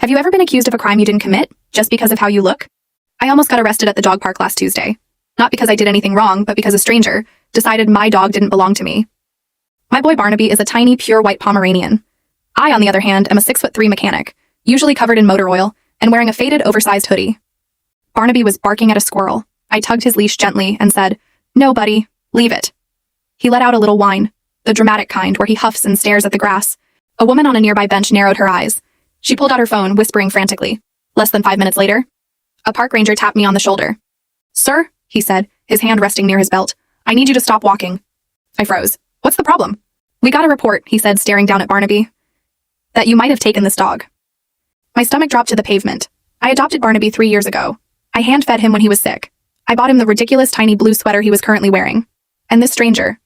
Have you ever been accused of a crime you didn't commit, just because of how you look? I almost got arrested at the dog park last Tuesday. Not because I did anything wrong, but because a stranger decided my dog didn't belong to me. My boy Barnaby is a tiny, pure white Pomeranian. I, on the other hand, am a 6'3" mechanic, usually covered in motor oil, and wearing a faded, oversized hoodie. Barnaby was barking at a squirrel. I tugged his leash gently and said, "No, buddy, leave it." He let out a little whine, the dramatic kind where he huffs and stares at the grass. A woman on a nearby bench narrowed her eyes. She pulled out her phone, whispering frantically. Less than 5 minutes later, a park ranger tapped me on the shoulder. "Sir," he said, his hand resting near his belt, "I need you to stop walking." I froze. "What's the problem?" "We got a report," he said, staring down at Barnaby, "that you might have taken this dog." My stomach dropped to the pavement. I adopted Barnaby 3 years ago. I hand-fed him when he was sick. I bought him the ridiculous tiny blue sweater he was currently wearing. And this stranger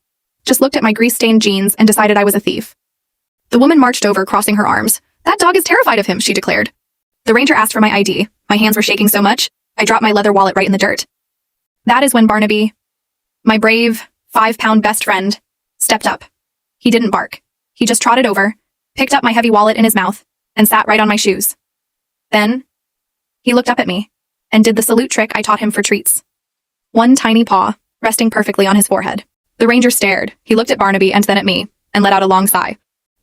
just looked at my grease-stained jeans and decided I was a thief. The woman marched over, crossing her arms. "That dog is terrified of him," she declared. The ranger asked for my ID. My hands were shaking so much, I dropped my leather wallet right in the dirt. That is when Barnaby, my brave, 5-pound best friend, stepped up. He didn't bark. He just trotted over, picked up my heavy wallet in his mouth, and sat right on my shoes. Then, he looked up at me, and did the salute trick I taught him for treats. One tiny paw, resting perfectly on his forehead. The ranger stared. He looked at Barnaby and then at me, and let out a long sigh.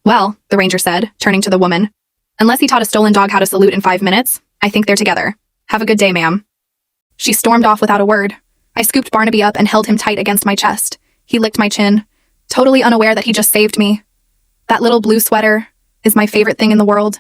"Well," the ranger said, turning to the woman, "unless he taught a stolen dog how to salute in 5 minutes, I think they're together. Have a good day, ma'am." She stormed off without a word. I scooped Barnaby up and held him tight against my chest. He licked my chin, totally unaware that he just saved me. That little blue sweater is my favorite thing in the world.